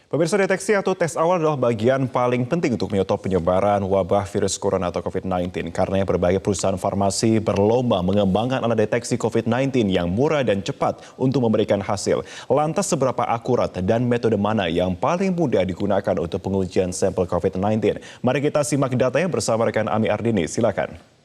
Pemirsa, deteksi atau tes awal adalah bagian paling penting untuk menyetop penyebaran wabah virus corona atau COVID-19. Karena berbagai perusahaan farmasi berlomba mengembangkan alat deteksi COVID-19 yang murah dan cepat untuk memberikan hasil. Lantas seberapa akurat dan metode mana yang paling mudah digunakan untuk pengujian sampel COVID-19? Mari kita simak datanya bersama rekan Ami Ardini. Silakan.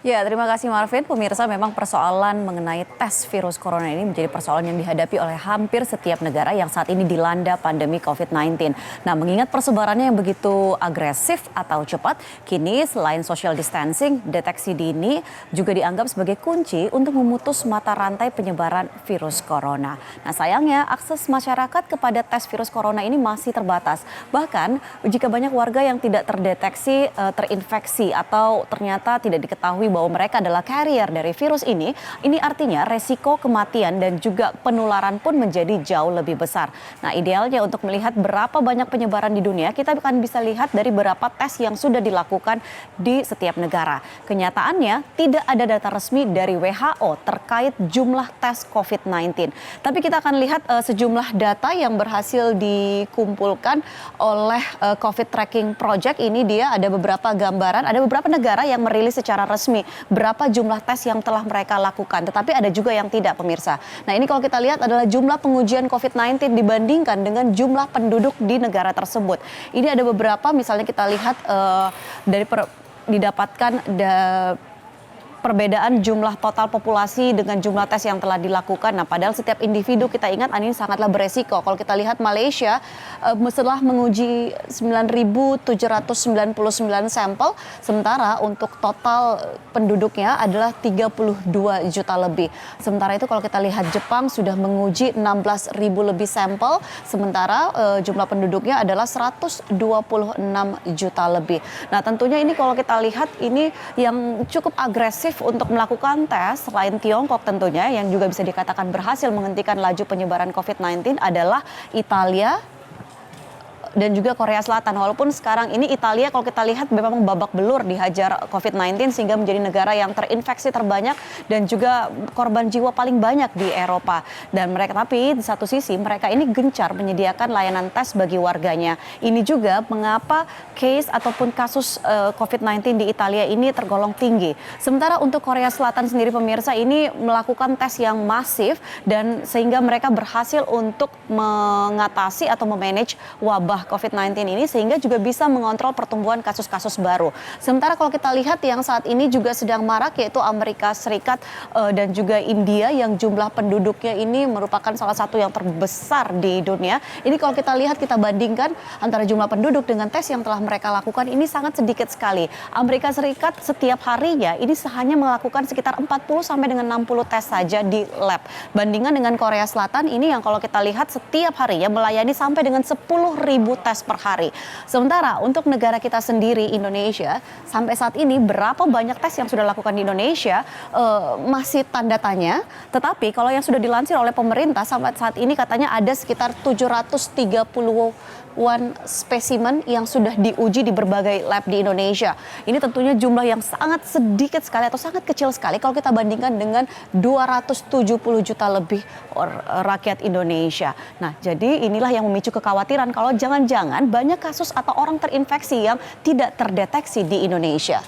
Ya, terima kasih Marvin. Pemirsa, memang persoalan mengenai tes virus corona ini menjadi persoalan yang dihadapi oleh hampir setiap negara yang saat ini dilanda pandemi COVID-19. Nah, mengingat persebarannya yang begitu agresif atau cepat, kini selain social distancing, deteksi dini juga dianggap sebagai kunci untuk memutus mata rantai penyebaran virus corona. Nah, sayangnya akses masyarakat kepada tes virus corona ini masih terbatas. Bahkan, jika banyak warga yang tidak terdeteksi terinfeksi atau ternyata tidak diketahui bahwa mereka adalah carrier dari virus ini artinya resiko kematian dan juga penularan pun menjadi jauh lebih besar. Nah, idealnya untuk melihat berapa banyak penyebaran di dunia, kita akan bisa lihat dari berapa tes yang sudah dilakukan di setiap negara. Kenyataannya, tidak ada data resmi dari WHO terkait jumlah tes COVID-19. Tapi kita akan lihat sejumlah data yang berhasil dikumpulkan oleh COVID Tracking Project. Ini dia ada beberapa gambaran, ada beberapa negara yang merilis secara resmi berapa jumlah tes yang telah mereka lakukan. Tetapi ada juga yang tidak, pemirsa. Nah, ini kalau kita lihat adalah jumlah pengujian COVID-19 dibandingkan dengan jumlah penduduk di negara tersebut. Ini ada beberapa, misalnya kita lihat didapatkan perbedaan jumlah total populasi dengan jumlah tes yang telah dilakukan. Nah, padahal setiap individu kita ingat ini sangatlah beresiko. Kalau kita lihat Malaysia setelah menguji 9.799 sampel, sementara untuk total penduduknya adalah 32 juta lebih. Sementara itu kalau kita lihat Jepang sudah menguji 16.000 lebih sampel, sementara jumlah penduduknya adalah 126 juta lebih. Nah, tentunya ini kalau kita lihat ini yang cukup agresif untuk melakukan tes selain Tiongkok tentunya yang juga bisa dikatakan berhasil menghentikan laju penyebaran COVID-19 adalah Italia dan juga Korea Selatan. Walaupun sekarang ini Italia kalau kita lihat memang babak belur dihajar COVID-19 sehingga menjadi negara yang terinfeksi terbanyak dan juga korban jiwa paling banyak di Eropa. Dan mereka tapi di satu sisi mereka ini gencar menyediakan layanan tes bagi warganya. Ini juga mengapa case ataupun kasus COVID-19 di Italia ini tergolong tinggi. Sementara untuk Korea Selatan sendiri, pemirsa, ini melakukan tes yang masif dan sehingga mereka berhasil untuk mengatasi atau memanage wabah COVID-19 ini sehingga juga bisa mengontrol pertumbuhan kasus-kasus baru. Sementara kalau kita lihat yang saat ini juga sedang marak yaitu Amerika Serikat dan juga India yang jumlah penduduknya ini merupakan salah satu yang terbesar di dunia. Ini kalau kita lihat, kita bandingkan antara jumlah penduduk dengan tes yang telah mereka lakukan ini sangat sedikit sekali. Amerika Serikat setiap harinya ini hanya melakukan sekitar 40 sampai dengan 60 tes saja di lab. Bandingan dengan Korea Selatan ini yang kalau kita lihat setiap harinya melayani sampai dengan 10.000 tes per hari. Sementara untuk negara kita sendiri, Indonesia, sampai saat ini berapa banyak tes yang sudah dilakukan di Indonesia masih tanda tanya. Tetapi kalau yang sudah dilansir oleh pemerintah sampai saat ini katanya ada sekitar 730-an spesimen yang sudah diuji di berbagai lab di Indonesia. Ini tentunya jumlah yang sangat sedikit sekali atau sangat kecil sekali kalau kita bandingkan dengan 270 juta lebih rakyat Indonesia. Nah, jadi inilah yang memicu kekhawatiran kalau jangan-jangan banyak kasus atau orang terinfeksi yang tidak terdeteksi di Indonesia.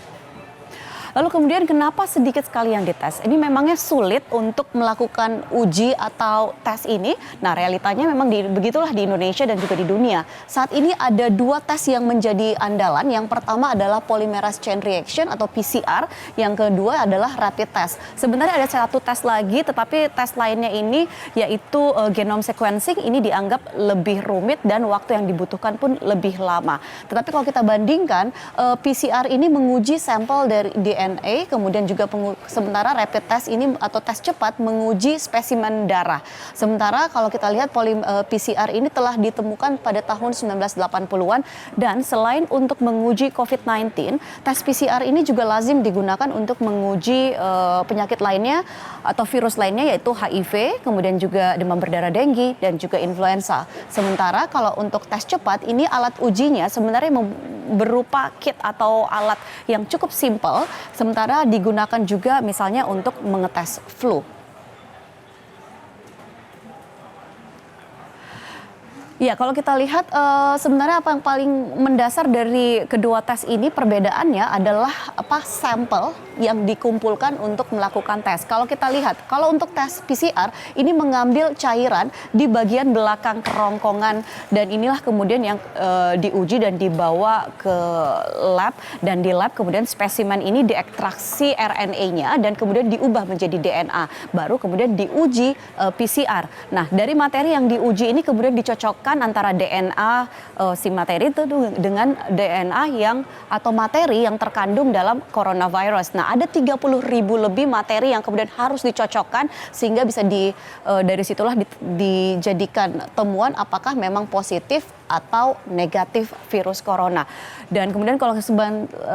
Lalu kemudian kenapa sedikit sekali yang dites? Ini memangnya sulit untuk melakukan uji atau tes ini? Nah, realitanya memang begitulah di Indonesia dan juga di dunia. Saat ini ada dua tes yang menjadi andalan. Yang pertama adalah polymerase chain reaction atau PCR. Yang kedua adalah rapid test. Sebenarnya ada satu tes lagi, tetapi tes lainnya ini yaitu genome sequencing. Ini dianggap lebih rumit dan waktu yang dibutuhkan pun lebih lama. Tetapi kalau kita bandingkan, PCR ini menguji sampel dari DNA, kemudian juga sementara rapid test ini atau tes cepat menguji spesimen darah. Sementara kalau kita lihat PCR ini telah ditemukan pada tahun 1980-an dan selain untuk menguji COVID-19, tes PCR ini juga lazim digunakan untuk menguji penyakit lainnya atau virus lainnya yaitu HIV, kemudian juga demam berdarah dengue dan juga influenza. Sementara kalau untuk tes cepat ini alat ujinya sebenarnya berupa kit atau alat yang cukup simpel. Sementara digunakan juga misalnya untuk mengetes flu. Ya, kalau kita lihat sebenarnya apa yang paling mendasar dari kedua tes ini perbedaannya adalah sampel yang dikumpulkan untuk melakukan tes. Kalau kita lihat, kalau untuk tes PCR ini mengambil cairan di bagian belakang kerongkongan dan inilah kemudian yang diuji dan dibawa ke lab dan di lab kemudian spesimen ini diekstraksi RNA-nya dan kemudian diubah menjadi DNA. Baru kemudian diuji PCR. Nah, dari materi yang diuji ini kemudian dicocokkan antara DNA si materi itu dengan DNA atau materi yang terkandung dalam coronavirus. Nah, ada 30.000 lebih materi yang kemudian harus dicocokkan sehingga bisa dari situlah dijadikan temuan apakah memang positif atau negatif virus corona. Dan kemudian kalau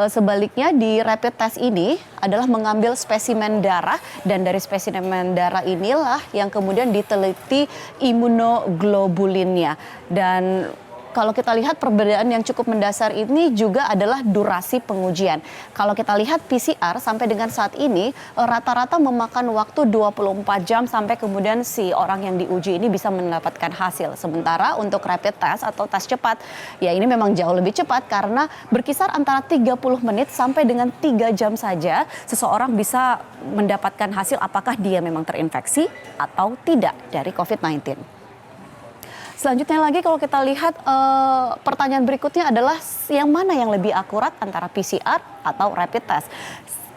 sebaliknya di rapid test ini adalah mengambil spesimen darah dan dari spesimen darah inilah yang kemudian diteliti imunoglobulinnya. Dan kalau kita lihat perbedaan yang cukup mendasar ini juga adalah durasi pengujian. Kalau kita lihat PCR sampai dengan saat ini rata-rata memakan waktu 24 jam sampai kemudian si orang yang diuji ini bisa mendapatkan hasil. Sementara untuk rapid test atau tes cepat ya ini memang jauh lebih cepat karena berkisar antara 30 menit sampai dengan 3 jam saja seseorang bisa mendapatkan hasil apakah dia memang terinfeksi atau tidak dari COVID-19. Selanjutnya lagi kalau kita lihat pertanyaan berikutnya adalah yang mana yang lebih akurat antara PCR atau rapid test.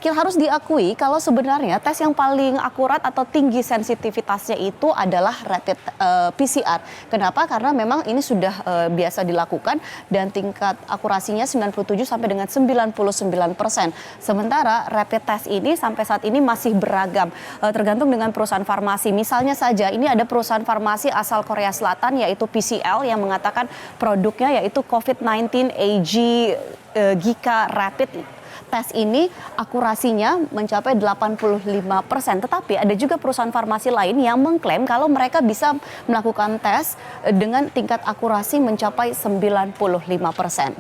Harus diakui kalau sebenarnya tes yang paling akurat atau tinggi sensitivitasnya itu adalah rapid PCR. Kenapa? Karena memang ini sudah biasa dilakukan dan tingkat akurasinya 97 sampai dengan 99%. Sementara rapid test ini sampai saat ini masih beragam tergantung dengan perusahaan farmasi. Misalnya saja ini ada perusahaan farmasi asal Korea Selatan yaitu PCL yang mengatakan produknya yaitu COVID-19 AG Gika Rapid. Tes ini akurasinya mencapai 85%. Tetapi ada juga perusahaan farmasi lain yang mengklaim kalau mereka bisa melakukan tes dengan tingkat akurasi mencapai 95%.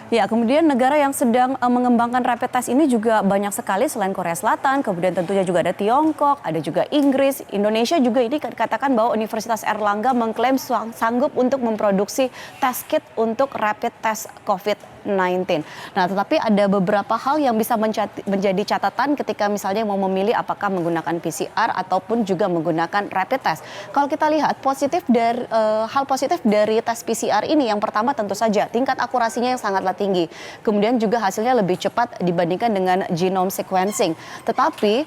Ya, kemudian negara yang sedang mengembangkan rapid test ini juga banyak sekali selain Korea Selatan, kemudian tentunya juga ada Tiongkok, ada juga Inggris, Indonesia juga ini dikatakan bahwa Universitas Airlangga mengklaim sanggup untuk memproduksi test kit untuk rapid test COVID-19. Nah, tetapi ada beberapa hal yang bisa menjadi catatan ketika misalnya mau memilih apakah menggunakan PCR ataupun juga menggunakan rapid test. Kalau kita lihat hal positif dari tes PCR ini yang pertama tentu saja tingkat akurasinya yang sangatlah tinggi. Kemudian juga hasilnya lebih cepat dibandingkan dengan genome sequencing. Tetapi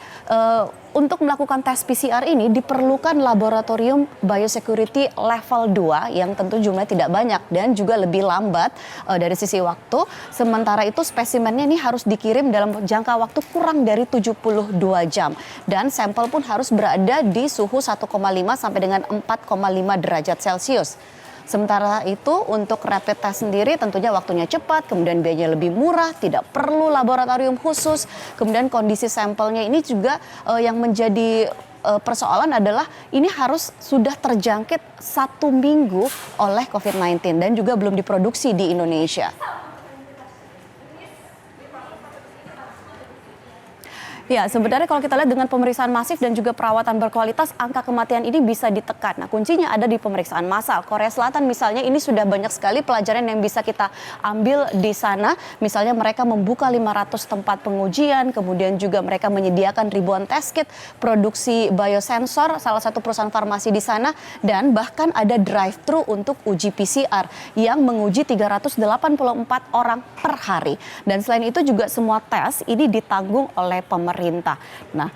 untuk melakukan tes PCR ini diperlukan laboratorium biosecurity level 2 yang tentu jumlahnya tidak banyak dan juga lebih lambat dari sisi waktu. Sementara itu spesimennya ini harus dikirim dalam jangka waktu kurang dari 72 jam. Dan sampel pun harus berada di suhu 1,5 sampai dengan 4,5 derajat Celcius. Sementara itu untuk rapid test sendiri tentunya waktunya cepat, kemudian biayanya lebih murah, tidak perlu laboratorium khusus. Kemudian kondisi sampelnya ini juga yang menjadi persoalan adalah ini harus sudah terjangkit 1 minggu oleh COVID-19 dan juga belum diproduksi di Indonesia. Ya, sebenarnya kalau kita lihat dengan pemeriksaan masif dan juga perawatan berkualitas, angka kematian ini bisa ditekan. Nah, kuncinya ada di pemeriksaan massal. Korea Selatan misalnya ini sudah banyak sekali pelajaran yang bisa kita ambil di sana. Misalnya mereka membuka 500 tempat pengujian, kemudian juga mereka menyediakan ribuan test kit, produksi biosensor, salah satu perusahaan farmasi di sana, dan bahkan ada drive-thru untuk uji PCR yang menguji 384 orang per hari. Dan selain itu juga semua tes ini ditanggung oleh pemerintah. Nah,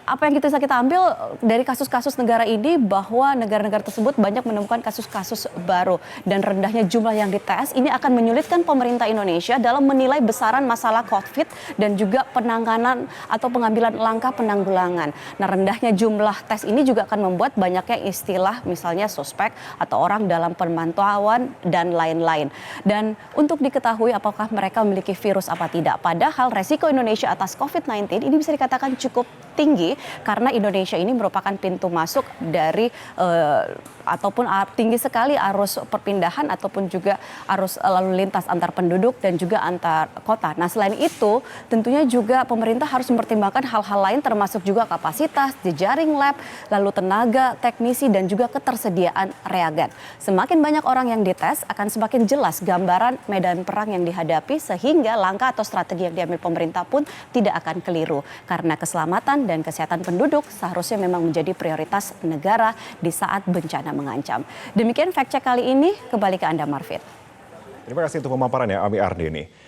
apa yang bisa kita ambil dari kasus-kasus negara ini bahwa negara-negara tersebut banyak menemukan kasus-kasus baru dan rendahnya jumlah yang dites ini akan menyulitkan pemerintah Indonesia dalam menilai besaran masalah COVID dan juga penanganan atau pengambilan langkah penanggulangan. Nah, rendahnya jumlah tes ini juga akan membuat banyaknya istilah misalnya suspek atau orang dalam pemantauan dan lain-lain. Dan untuk diketahui apakah mereka memiliki virus apa tidak. Padahal resiko Indonesia atas COVID-19 ini bisa dikatakan cukup tinggi karena Indonesia ini merupakan pintu masuk dari ataupun tinggi sekali arus perpindahan ataupun juga arus lalu lintas antar penduduk dan juga antar kota. Nah, selain itu tentunya juga pemerintah harus mempertimbangkan hal-hal lain termasuk juga kapasitas, jejaring lab, lalu tenaga, teknisi dan juga ketersediaan reagen. Semakin banyak orang yang dites akan semakin jelas gambaran medan perang yang dihadapi sehingga langkah atau strategi yang diambil pemerintah pun tidak akan keliru karena keselamatan dan kesehatan penduduk seharusnya memang menjadi prioritas negara di saat bencana mengancam. Demikian fact check kali ini, kembali ke Anda Marvin. Terima kasih untuk pemaparan ya Ami Ardeni.